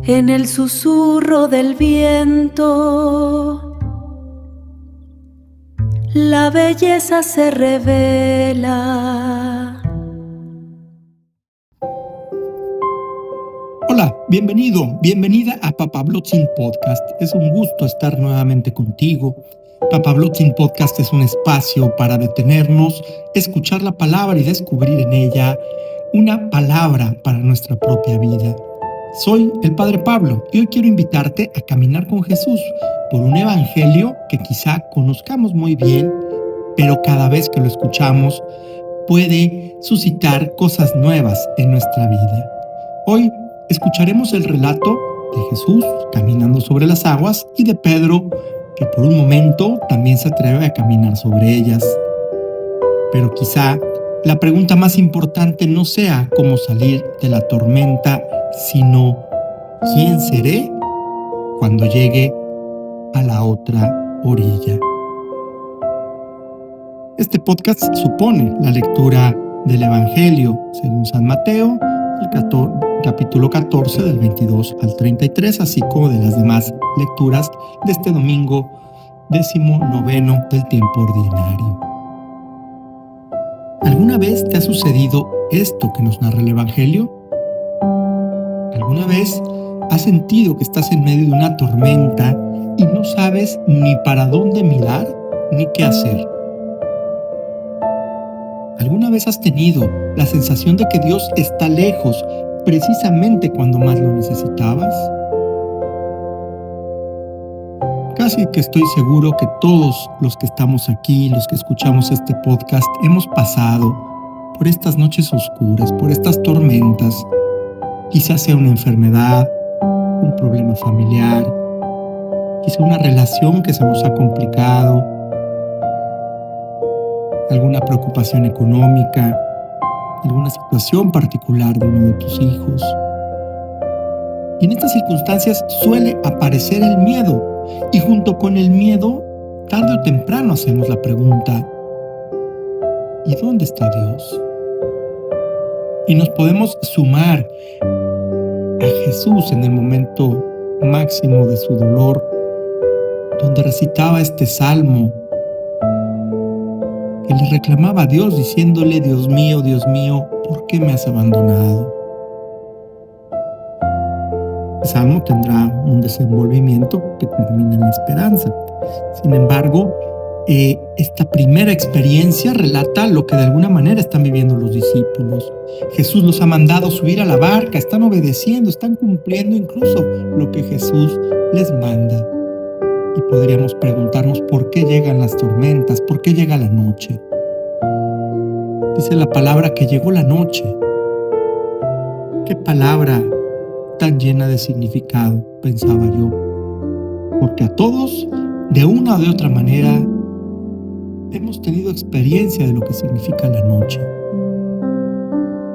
en el susurro del viento, la belleza se revela. Hola, bienvenida a Papablotzin Podcast. Es un gusto estar nuevamente contigo. Papablotzin Podcast es un espacio para detenernos, escuchar la palabra y descubrir en ella una palabra para nuestra propia vida. Soy el Padre Pablo y hoy quiero invitarte a caminar con Jesús por un evangelio que quizá conozcamos muy bien, pero cada vez que lo escuchamos puede suscitar cosas nuevas en nuestra vida. Hoy escucharemos el relato de Jesús caminando sobre las aguas y de Pedro, que por un momento también se atreve a caminar sobre ellas. Pero quizá la pregunta más importante no sea cómo salir de la tormenta, sino ¿quién seré cuando llegue a la otra orilla? Este podcast supone la lectura del Evangelio según San Mateo, capítulo 14 del 22 al 33, así como de las demás lecturas de este domingo 19 del tiempo ordinario. ¿Alguna vez te ha sucedido esto que nos narra el Evangelio? ¿Alguna vez has sentido que estás en medio de una tormenta y no sabes ni para dónde mirar ni qué hacer? ¿Alguna vez has tenido la sensación de que Dios está lejos precisamente cuando más lo necesitabas? Casi que estoy seguro que todos los que estamos aquí, los que escuchamos este podcast, hemos pasado por estas noches oscuras, por estas tormentas. Quizás sea una enfermedad, un problema familiar, quizá una relación que se nos ha complicado, alguna preocupación económica, alguna situación particular de uno de tus hijos. Y en estas circunstancias suele aparecer el miedo, y junto con el miedo, tarde o temprano hacemos la pregunta: ¿y dónde está Dios? Y nos podemos sumar a Jesús en el momento máximo de su dolor, donde recitaba este salmo que le reclamaba a Dios diciéndole: Dios mío, ¿por qué me has abandonado? El salmo tendrá un desenvolvimiento que termina en la esperanza. Sin embargo, esta primera experiencia relata lo que de alguna manera están viviendo los discípulos. Jesús los ha mandado subir a la barca, están obedeciendo, están cumpliendo incluso lo que Jesús les manda. Y podríamos preguntarnos por qué llegan las tormentas, por qué llega la noche. Dice la palabra que llegó la noche. ¿Qué palabra tan llena de significado?, pensaba yo. Porque a todos, de una o de otra manera, hemos tenido experiencia de lo que significa la noche.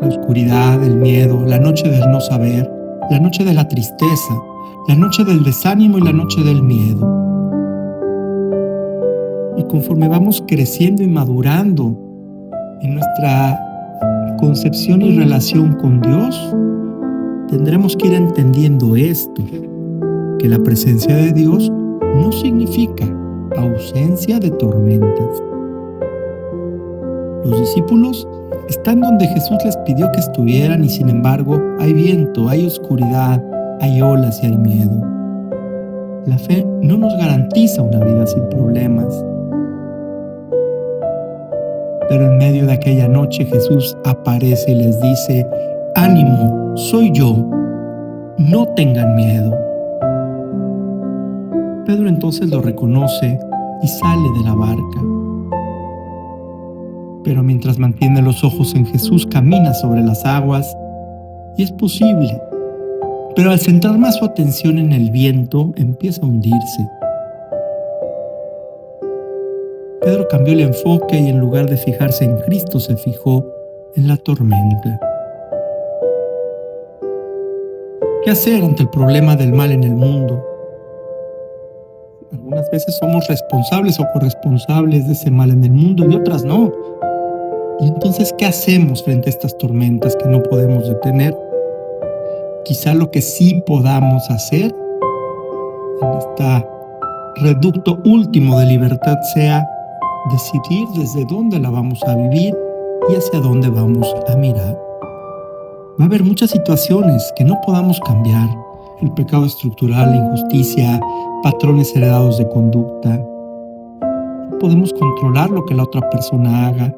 La oscuridad, el miedo, la noche del no saber, la noche de la tristeza, la noche del desánimo y la noche del miedo. Y conforme vamos creciendo y madurando en nuestra concepción y relación con Dios, tendremos que ir entendiendo esto, que la presencia de Dios no significa ausencia de tormentas. Los discípulos están donde Jesús les pidió que estuvieran y sin embargo hay viento, hay oscuridad, hay olas y hay miedo. La fe no nos garantiza una vida sin problemas. Pero en medio de aquella noche Jesús aparece y les dice: ánimo, soy yo, no tengan miedo. Pedro entonces lo reconoce y sale de la barca. Pero mientras mantiene los ojos en Jesús, camina sobre las aguas, y es posible. Pero al centrar más su atención en el viento, empieza a hundirse. Pedro cambió el enfoque y en lugar de fijarse en Cristo, se fijó en la tormenta. ¿Qué hacer ante el problema del mal en el mundo? Algunas veces somos responsables o corresponsables de ese mal en el mundo y otras no. Y entonces, ¿qué hacemos frente a estas tormentas que no podemos detener? Quizá lo que sí podamos hacer en este reducto último de libertad sea decidir desde dónde la vamos a vivir y hacia dónde vamos a mirar. Va a haber muchas situaciones que no podamos cambiar: el pecado estructural, la injusticia, patrones heredados de conducta. No podemos controlar lo que la otra persona haga,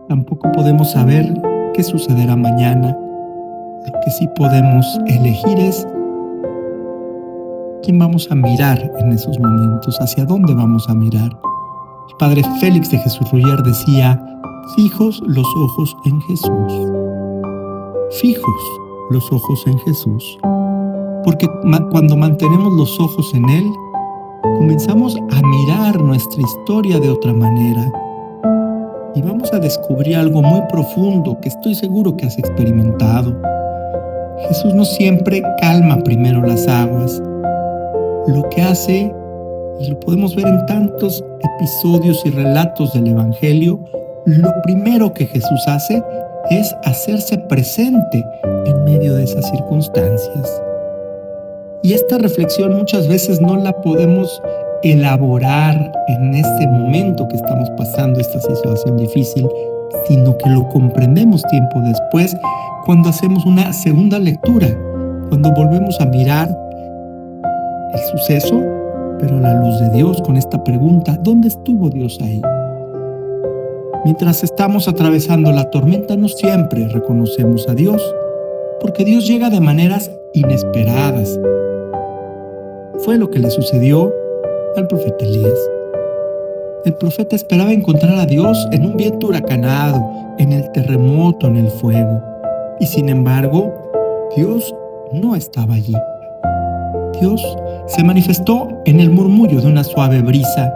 tampoco podemos saber qué sucederá mañana. Lo que sí podemos elegir es quién vamos a mirar en esos momentos, hacia dónde vamos a mirar. El padre Félix de Jesús Ruller decía: fijos los ojos en Jesús. Fijos los ojos en Jesús. Porque cuando mantenemos los ojos en Él, comenzamos a mirar nuestra historia de otra manera. Y vamos a descubrir algo muy profundo que estoy seguro que has experimentado. Jesús no siempre calma primero las aguas. Lo que hace, y lo podemos ver en tantos episodios y relatos del Evangelio, lo primero que Jesús hace es hacerse presente en medio de esas circunstancias. Y esta reflexión muchas veces no la podemos elaborar en este momento que estamos pasando esta situación difícil, sino que lo comprendemos tiempo después, cuando hacemos una segunda lectura, cuando volvemos a mirar el suceso, pero a la luz de Dios, con esta pregunta: ¿dónde estuvo Dios ahí? Mientras estamos atravesando la tormenta, no siempre reconocemos a Dios, porque Dios llega de maneras inesperadas. Fue lo que le sucedió al profeta Elías. El profeta esperaba encontrar a Dios en un viento huracanado, en el terremoto, en el fuego. Y sin embargo, Dios no estaba allí. Dios se manifestó en el murmullo de una suave brisa.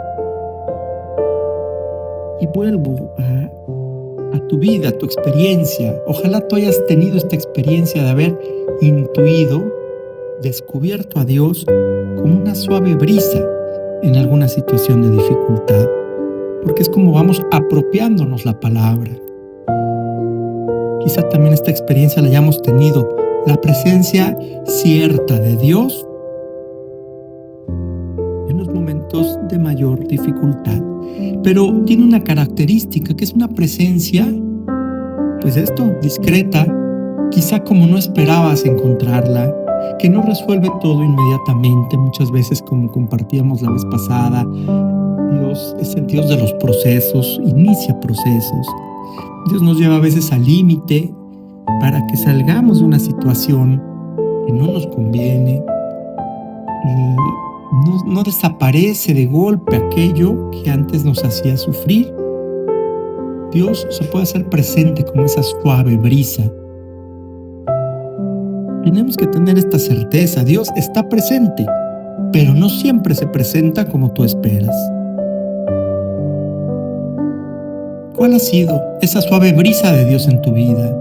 Y vuelvo a tu vida, a tu experiencia. Ojalá tú hayas tenido esta experiencia de haber intuido, descubierto a Dios como una suave brisa en alguna situación de dificultad, porque es como vamos apropiándonos la palabra. Quizá también esta experiencia la hayamos tenido, la presencia cierta de Dios en los momentos de mayor dificultad. Pero tiene una característica, que es una presencia, pues discreta, quizá como no esperabas encontrarla, que no resuelve todo inmediatamente. Muchas veces, como compartíamos la vez pasada, Dios es el Dios de los procesos, inicia procesos. Dios nos lleva a veces al límite para que salgamos de una situación que no nos conviene. Y no desaparece de golpe aquello que antes nos hacía sufrir. Dios se puede hacer presente como esa suave brisa. Tenemos que tener esta certeza: Dios está presente, pero no siempre se presenta como tú esperas. ¿Cuál ha sido esa suave brisa de Dios en tu vida?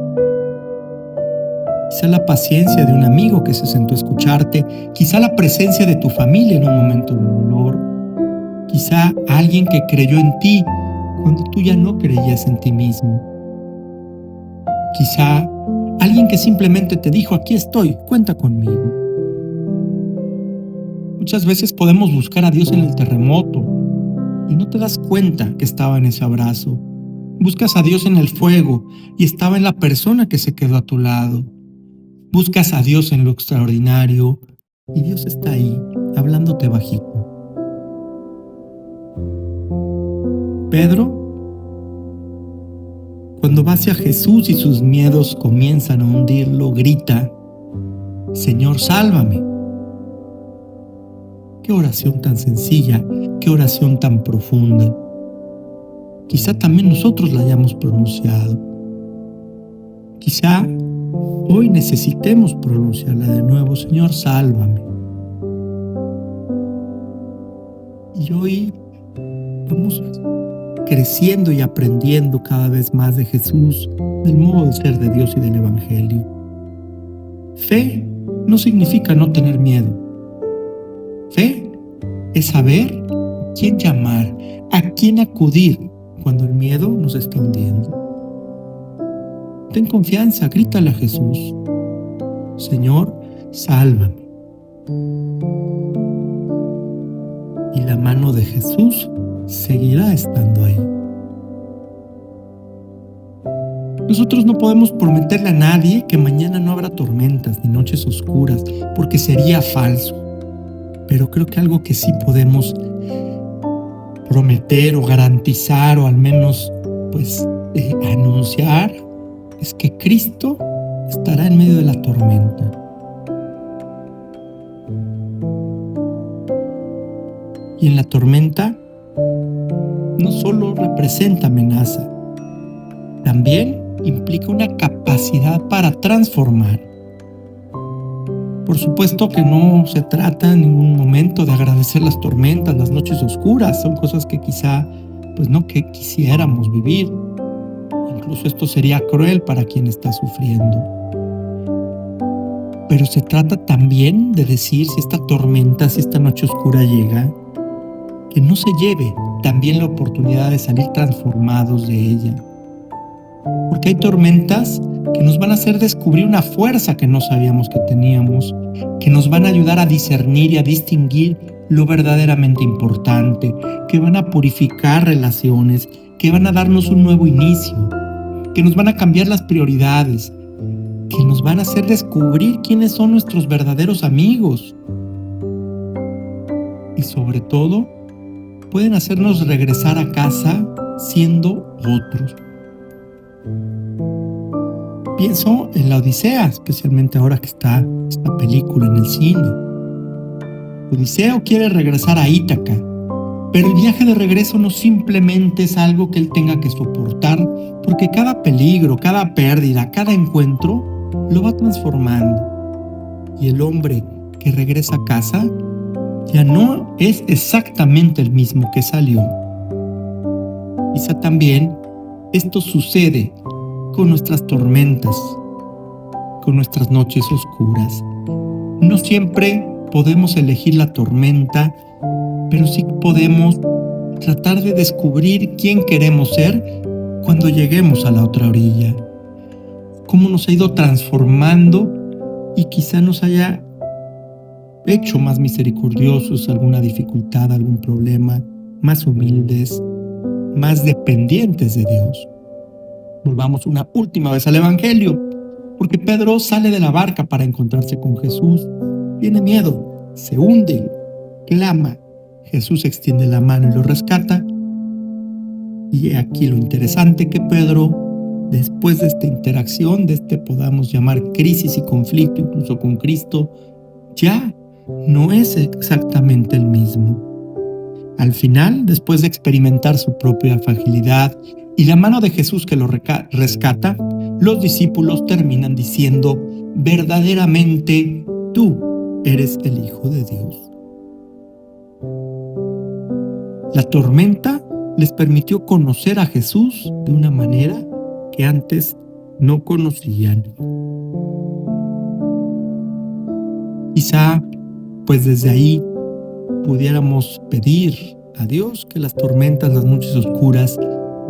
Quizá la paciencia de un amigo que se sentó a escucharte, quizá la presencia de tu familia en un momento de dolor, quizá alguien que creyó en ti cuando tú ya no creías en ti mismo. Quizá alguien que simplemente te dijo: aquí estoy, cuenta conmigo. Muchas veces podemos buscar a Dios en el terremoto y no te das cuenta que estaba en ese abrazo. Buscas a Dios en el fuego y estaba en la persona que se quedó a tu lado. Buscas a Dios en lo extraordinario y Dios está ahí, hablándote bajito. Pedro, cuando va hacia Jesús y sus miedos comienzan a hundirlo, grita: Señor, sálvame. Qué oración tan sencilla, qué oración tan profunda. Quizá también nosotros la hayamos pronunciado. Quizá hoy necesitemos pronunciarla de nuevo: Señor, sálvame. Y hoy vamos creciendo y aprendiendo cada vez más de Jesús, del modo de ser de Dios y del Evangelio. Fe no significa no tener miedo. Fe es saber a quién llamar, a quién acudir cuando el miedo nos está hundiendo. Ten confianza, grítale a Jesús. Señor, sálvame. Y la mano de Jesús seguirá estando ahí. Nosotros no podemos prometerle a nadie que mañana no habrá tormentas ni noches oscuras, porque sería falso. Pero creo que algo que sí podemos prometer o garantizar o al menos anunciar es que Cristo estará en medio de la tormenta. Y en la tormenta no solo representa amenaza, también implica una capacidad para transformar. Por supuesto que no se trata en ningún momento de agradecer las tormentas, las noches oscuras, son cosas que quizá no que quisiéramos vivir. Incluso esto sería cruel para quien está sufriendo. Pero se trata también de decir, si esta tormenta, si esta noche oscura llega, que no se lleve también la oportunidad de salir transformados de ella. Porque hay tormentas que nos van a hacer descubrir una fuerza que no sabíamos que teníamos, que nos van a ayudar a discernir y a distinguir lo verdaderamente importante, que van a purificar relaciones, que van a darnos un nuevo inicio, que nos van a cambiar las prioridades, que nos van a hacer descubrir quiénes son nuestros verdaderos amigos. Y sobre todo, pueden hacernos regresar a casa siendo otros. Pienso en la Odisea, especialmente ahora que está esta película en el cine. Odiseo quiere regresar a Ítaca, pero el viaje de regreso no simplemente es algo que él tenga que soportar, porque cada peligro, cada pérdida, cada encuentro lo va transformando. Y el hombre que regresa a casa ya no es exactamente el mismo que salió. Quizá también esto sucede con nuestras tormentas, con nuestras noches oscuras. No siempre podemos elegir la tormenta, pero sí podemos tratar de descubrir quién queremos ser cuando lleguemos a la otra orilla. Cómo nos ha ido transformando y quizá nos haya hecho más misericordiosos, alguna dificultad, algún problema, más humildes, más dependientes de Dios. Volvamos una última vez al Evangelio, porque Pedro sale de la barca para encontrarse con Jesús. Tiene miedo, se hunde, clama. Jesús extiende la mano y lo rescata. Y he aquí lo interesante, que Pedro, después de esta interacción, de podamos llamar crisis y conflicto incluso con Cristo, ya no es exactamente el mismo. Al final, después de experimentar su propia fragilidad y la mano de Jesús que lo rescata, los discípulos terminan diciendo: verdaderamente tú eres el Hijo de Dios. La tormenta les permitió conocer a Jesús de una manera que antes no conocían. Quizá, desde ahí pudiéramos pedir a Dios que las tormentas, las noches oscuras,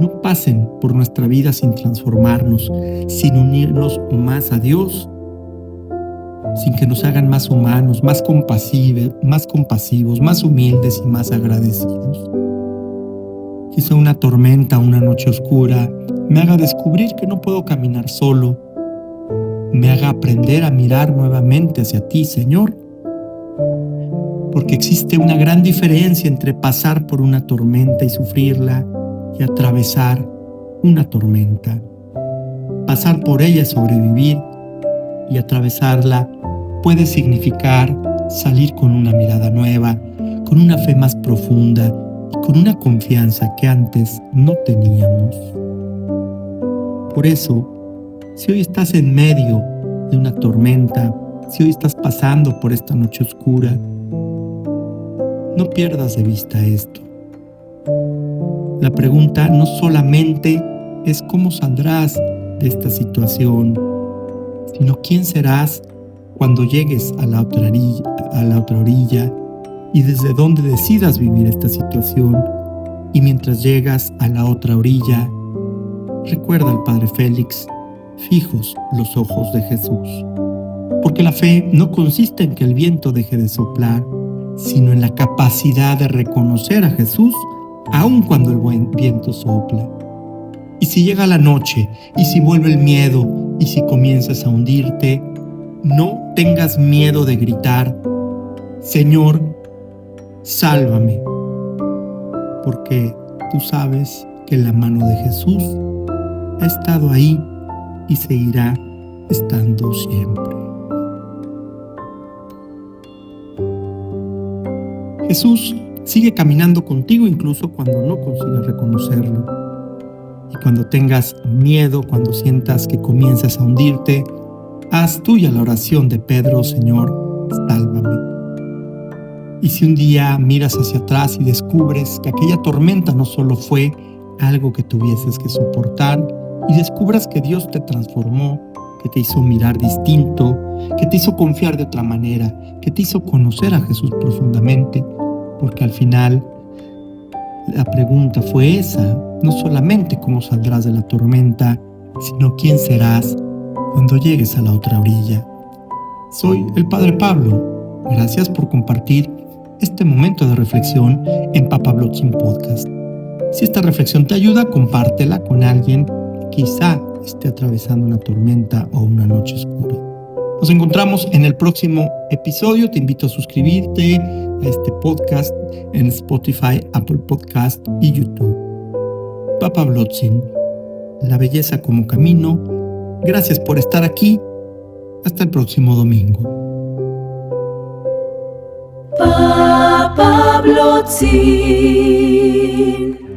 no pasen por nuestra vida sin transformarnos, sin unirnos más a Dios, sin que nos hagan más humanos, más compasivos, más humildes y más agradecidos. Quizá una tormenta, una noche oscura, me haga descubrir que no puedo caminar solo, me haga aprender a mirar nuevamente hacia ti, Señor, porque existe una gran diferencia entre pasar por una tormenta y sufrirla y atravesar una tormenta. Pasar por ella, sobrevivir, y atravesarla puede significar salir con una mirada nueva, con una fe más profunda y con una confianza que antes no teníamos. Por eso, si hoy estás en medio de una tormenta, si hoy estás pasando por esta noche oscura, no pierdas de vista esto. La pregunta no solamente es cómo saldrás de esta situación, sino quién serás cuando llegues a la otra orilla y desde dónde decidas vivir esta situación. Y mientras llegas a la otra orilla, recuerda al Padre Félix: fijos los ojos de Jesús. Porque la fe no consiste en que el viento deje de soplar, sino en la capacidad de reconocer a Jesús aun cuando el buen viento sopla. Y si llega la noche, y si vuelve el miedo, y si comienzas a hundirte, no tengas miedo de gritar: Señor, sálvame, porque tú sabes que la mano de Jesús ha estado ahí y seguirá estando siempre. Jesús sigue caminando contigo incluso cuando no consigas reconocerlo. Y cuando tengas miedo, cuando sientas que comienzas a hundirte, haz tuya la oración de Pedro: Señor, sálvame. Y si un día miras hacia atrás y descubres que aquella tormenta no solo fue algo que tuvieses que soportar, y descubras que Dios te transformó, que te hizo mirar distinto, que te hizo confiar de otra manera, que te hizo conocer a Jesús profundamente, porque al final la pregunta fue esa: no solamente cómo saldrás de la tormenta, sino quién serás cuando llegues a la otra orilla. Soy el Padre Pablo. Gracias por compartir este momento de reflexión en Papablotzin Podcast. Si esta reflexión te ayuda, compártela con alguien que quizá esté atravesando una tormenta o una noche oscura. Nos encontramos en el próximo episodio. Te invito a suscribirte a este podcast en Spotify, Apple Podcast y YouTube. Papablotzin, la belleza como camino. Gracias por estar aquí. Hasta el próximo domingo. Papablotzin.